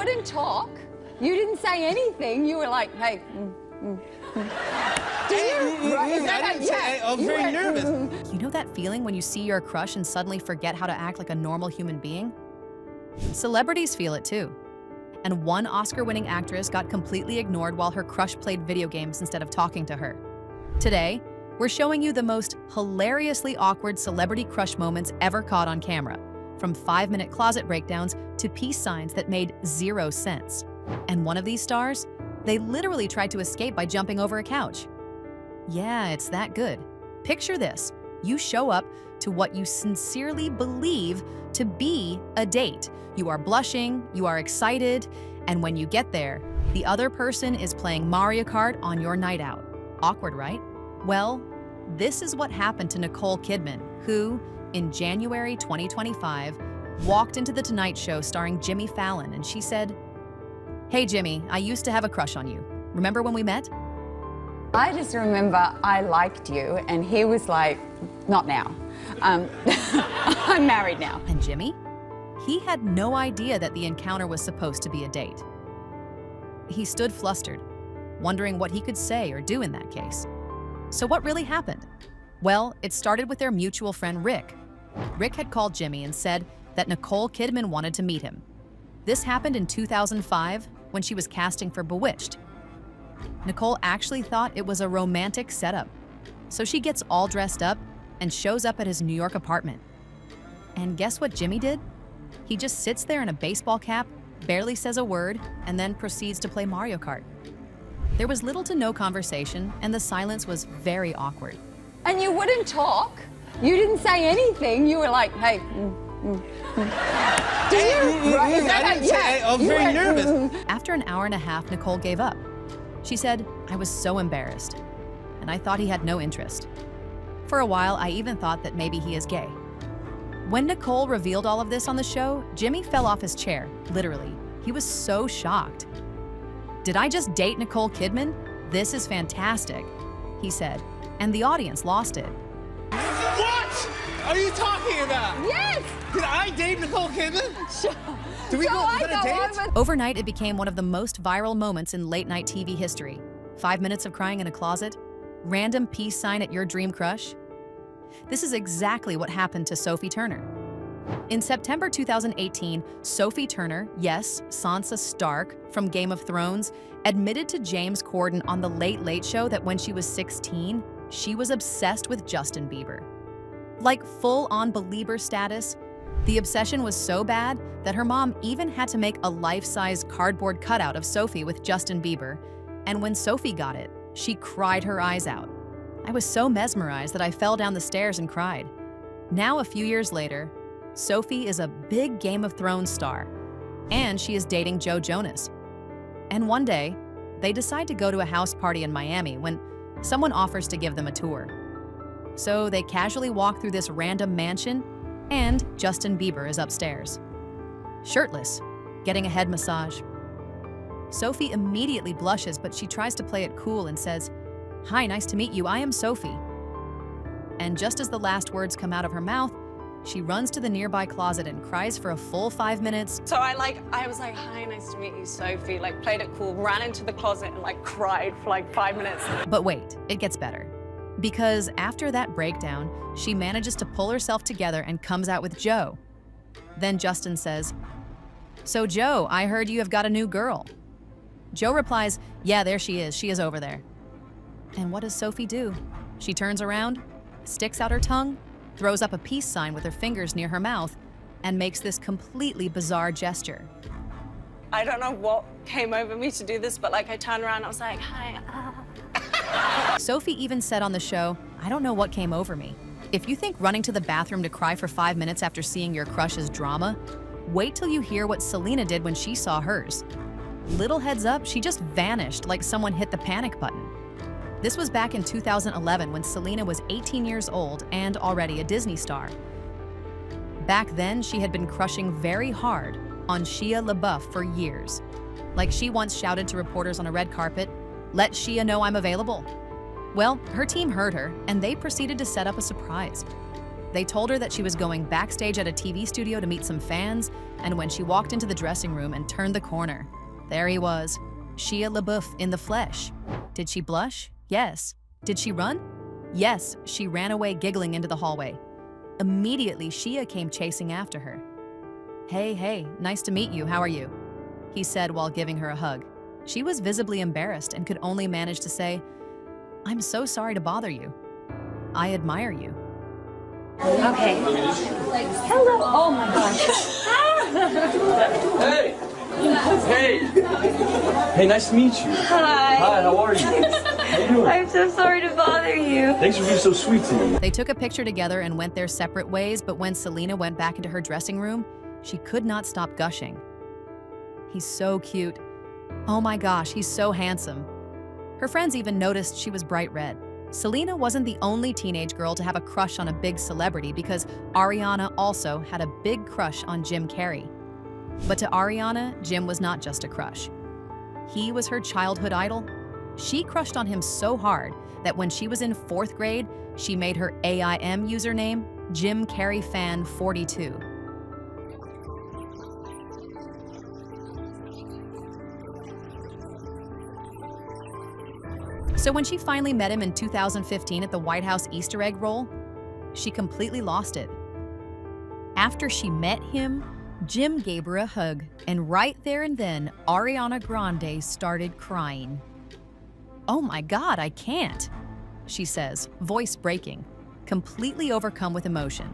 wouldn't talk. You didn't say anything. You were like, hey. I was very nervous. You know that feeling when you see your crush and suddenly forget how to act like a normal human being? Celebrities feel it too. And one Oscar-winning actress got completely ignored while her crush played video games instead of talking to her. Today, we're showing you the most hilariously awkward celebrity crush moments ever caught on camera, from 5-minute closet breakdowns to peace signs that made 0 sense. And one of these stars, they literally tried to escape by jumping over a couch. Yeah, it's that good. Picture this. You show up to what you sincerely believe to be a date. You are blushing, you are excited, and when you get there, the other person is playing Mario Kart on your night out. Awkward, right? Well, this is what happened to Nicole Kidman, who, in January 2025, walked into The Tonight Show starring Jimmy Fallon, and she said, "Hey Jimmy, I used to have a crush on you. Remember when we met?" I just remember I liked you, and he was like, not now. I'm married now. And Jimmy? He had no idea that the encounter was supposed to be a date. He stood flustered, wondering what he could say or do in that case. So what really happened? Well, it started with their mutual friend Rick. Rick had called Jimmy and said that Nicole Kidman wanted to meet him. This happened in 2005 when she was casting for Bewitched. Nicole actually thought it was a romantic setup, so she gets all dressed up and shows up at his New York apartment. And guess what Jimmy did? He just sits there in a baseball cap, barely says a word, and then proceeds to play Mario Kart. There was little to no conversation, and the silence was very awkward. And you wouldn't talk. You didn't say anything. You were like, hey. I was very nervous. After an hour and a half, Nicole gave up. She said, "I was so embarrassed, and I thought he had no interest. For a while, I even thought that maybe he is gay." When Nicole revealed all of this on the show, Jimmy fell off his chair, literally. He was so shocked. "Did I just date Nicole Kidman? This is fantastic," he said, and the audience lost it. What are you talking about? Yes! Did I date Nicole Kidman? Sure. Did we go on a date? Overnight, it became one of the most viral moments in late-night TV history. 5 minutes of crying in a closet? Random peace sign at your dream crush? This is exactly what happened to Sophie Turner. In September 2018, Sophie Turner, yes, Sansa Stark from Game of Thrones, admitted to James Corden on The Late Late Show that when she was 16, she was obsessed with Justin Bieber. Like full-on Belieber status, the obsession was so bad that her mom even had to make a life-size cardboard cutout of Sophie with Justin Bieber, and when Sophie got it, she cried her eyes out. I was so mesmerized that I fell down the stairs and cried. Now, a few years later, Sophie is a big Game of Thrones star, and she is dating Joe Jonas. And one day, they decide to go to a house party in Miami when someone offers to give them a tour. So they casually walk through this random mansion, and Justin Bieber is upstairs, shirtless, getting a head massage. Sophie immediately blushes, but she tries to play it cool and says, "Hi, nice to meet you, I am Sophie." And just as the last words come out of her mouth, she runs to the nearby closet and cries for a full 5 minutes. So I was like, "Hi, nice to meet you, Sophie." Like, played it cool, ran into the closet and like cried for like 5 minutes. But wait, it gets better. Because after that breakdown, she manages to pull herself together and comes out with Joe. Then Justin says, "So Joe, I heard you have got a new girl." Joe replies, "Yeah, there she is over there." And what does Sophie do? She turns around, sticks out her tongue, throws up a peace sign with her fingers near her mouth, and makes this completely bizarre gesture. I don't know what came over me to do this, but like I turned around, I was like, "Hi." Sophie even said on the show, "I don't know what came over me." If you think running to the bathroom to cry for 5 minutes after seeing your crush is drama, wait till you hear what Selena did when she saw hers. Little heads up, she just vanished like someone hit the panic button. This was back in 2011 when Selena was 18 years old and already a Disney star. Back then, she had been crushing very hard on Shia LaBeouf for years. Like she once shouted to reporters on a red carpet, "Let Shia know I'm available." Well, her team heard her, and they proceeded to set up a surprise. They told her that she was going backstage at a TV studio to meet some fans, and when she walked into the dressing room and turned the corner, there he was, Shia LaBeouf in the flesh. Did she blush? Yes. Did she run? Yes, she ran away giggling into the hallway. Immediately, Shia came chasing after her. Hey, nice to meet you, how are you? He said while giving her a hug. She was visibly embarrassed and could only manage to say, I'm so sorry to bother you. I admire you. Okay. Hello. Oh my gosh. Hey! Hey, nice to meet you. Hi. Hi, how are you? How you doing? I'm so sorry to bother you. Thanks for being so sweet to me. They took a picture together and went their separate ways, but when Selena went back into her dressing room, she could not stop gushing. He's so cute. Oh my gosh, he's so handsome. Her friends even noticed she was bright red. Selena wasn't the only teenage girl to have a crush on a big celebrity because Ariana also had a big crush on Jim Carrey. But to Ariana, Jim was not just a crush. He was her childhood idol. She crushed on him so hard that when she was in 4th grade, she made her AIM username Jim Carrey Fan 42. So when she finally met him in 2015 at the White House Easter egg roll, she completely lost it. After she met him, Jim gave her a hug, and right there and then, Ariana Grande started crying. Oh my God, I can't, she says, voice breaking, completely overcome with emotion.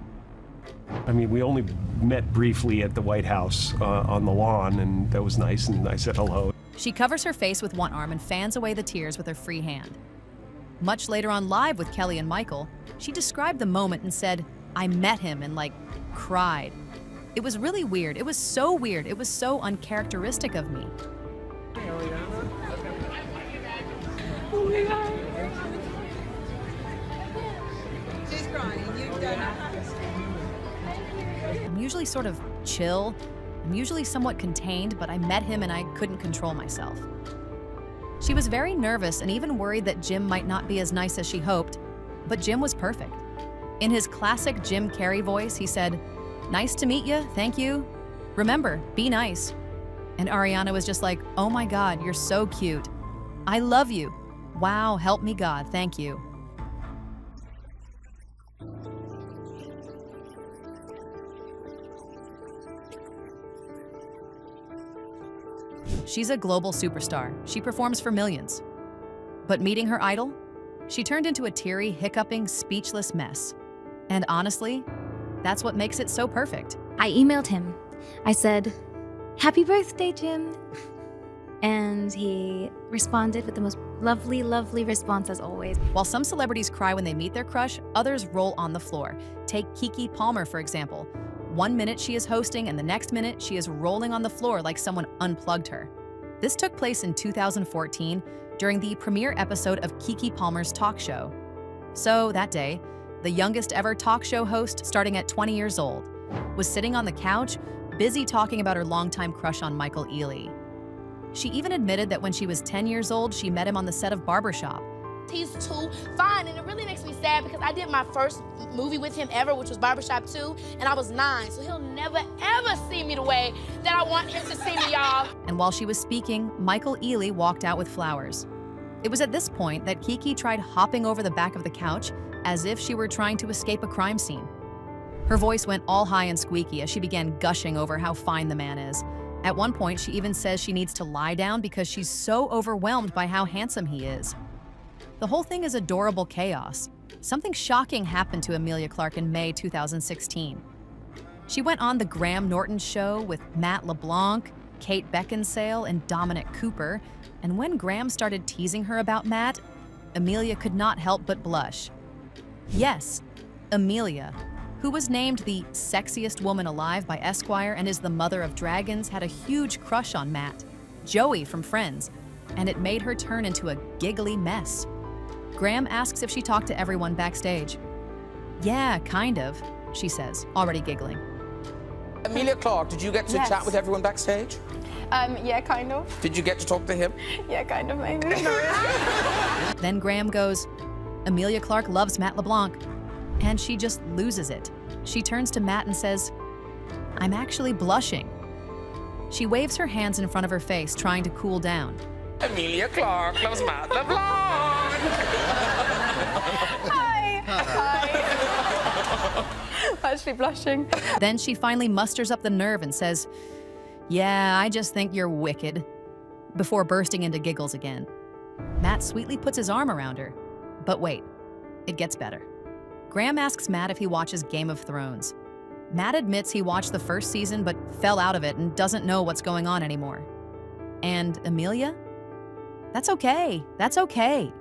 I mean, we only met briefly at the White House on the lawn, and that was nice, and I said hello. She covers her face with one arm and fans away the tears with her free hand. Much later on Live with Kelly and Michael, she described the moment and said, I met him and cried. It was really weird. It was so weird. It was so uncharacteristic of me. Oh my God. She's crying. You've done it. I'm usually sort of chill. I'm usually somewhat contained, but I met him and I couldn't control myself. She was very nervous and even worried that Jim might not be as nice as she hoped, but Jim was perfect. In his classic Jim Carrey voice, he said, nice to meet you, thank you. Remember, be nice. And Ariana was just like, oh my God, you're so cute. I love you. Wow, help me God, thank you. She's a global superstar. She performs for millions. But meeting her idol, she turned into a teary, hiccuping, speechless mess. And honestly, that's what makes it so perfect. I emailed him. I said, happy birthday, Jim. And he responded with the most lovely, lovely response as always. While some celebrities cry when they meet their crush, others roll on the floor. Take Keke Palmer, for example. One minute she is hosting, and the next minute she is rolling on the floor like someone unplugged her. This took place in 2014 during the premiere episode of Keke Palmer's talk show. So that day, the youngest ever talk show host, starting at 20 years old, was sitting on the couch, busy talking about her longtime crush on Michael Ealy. She even admitted that when she was 10 years old, she met him on the set of Barbershop. He's too fine, and it really makes me sad because I did my first movie with him ever, which was Barbershop 2, and I was 9, so he'll never, ever see me the way that I want him to see me, y'all. And while she was speaking, Michael Ealy walked out with flowers. It was at this point that Keke tried hopping over the back of the couch as if she were trying to escape a crime scene. Her voice went all high and squeaky as she began gushing over how fine the man is. At one point, she even says she needs to lie down because she's so overwhelmed by how handsome he is. The whole thing is adorable chaos. Something shocking happened to Emilia Clarke in May 2016. She went on The Graham Norton Show with Matt LeBlanc, Kate Beckinsale, and Dominic Cooper, and when Graham started teasing her about Matt, Emilia could not help but blush. Yes, Emilia, who was named the sexiest woman alive by Esquire and is the mother of dragons, had a huge crush on Matt, Joey from Friends, and it made her turn into a giggly mess. Graham asks if she talked to everyone backstage. Yeah, kind of, she says, already giggling. Emilia Clarke, did you get to chat with everyone backstage? Yeah, kind of. Did you get to talk to him? Yeah, kind of, maybe. Then Graham goes, Emilia Clarke loves Matt LeBlanc, and she just loses it. She turns to Matt and says, "I'm actually blushing." She waves her hands in front of her face, trying to cool down. Amelia Clark loves Matt the Blonde. Hi. Hi. Actually blushing. Then she finally musters up the nerve and says, "Yeah, I just think you're wicked," before bursting into giggles again. Matt sweetly puts his arm around her. But wait, it gets better. Graham asks Matt if he watches Game of Thrones. Matt admits he watched the first season but fell out of it and doesn't know what's going on anymore. And Amelia? "That's okay, that's okay,"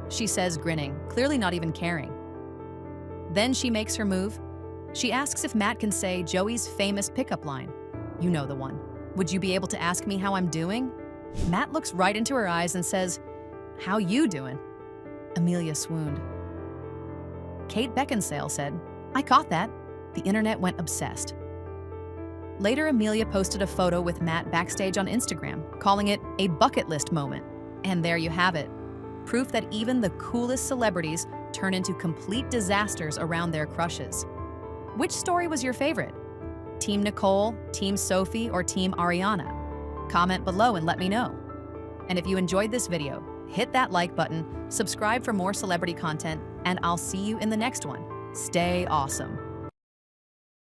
she says, grinning, clearly not even caring. Then she makes her move. She asks if Matt can say Joey's famous pickup line. You know the one. "Would you be able to ask me how I'm doing?" Matt looks right into her eyes and says, "How you doing?" Amelia swooned. Kate Beckinsale said, "I caught that." The internet went obsessed. Later, Amelia posted a photo with Matt backstage on Instagram, calling it a bucket list moment. And there you have it. Proof that even the coolest celebrities turn into complete disasters around their crushes. Which story was your favorite? Team Nicole, Team Sophie, or Team Ariana? Comment below and let me know. And if you enjoyed this video, hit that like button, subscribe for more celebrity content, and I'll see you in the next one. Stay awesome.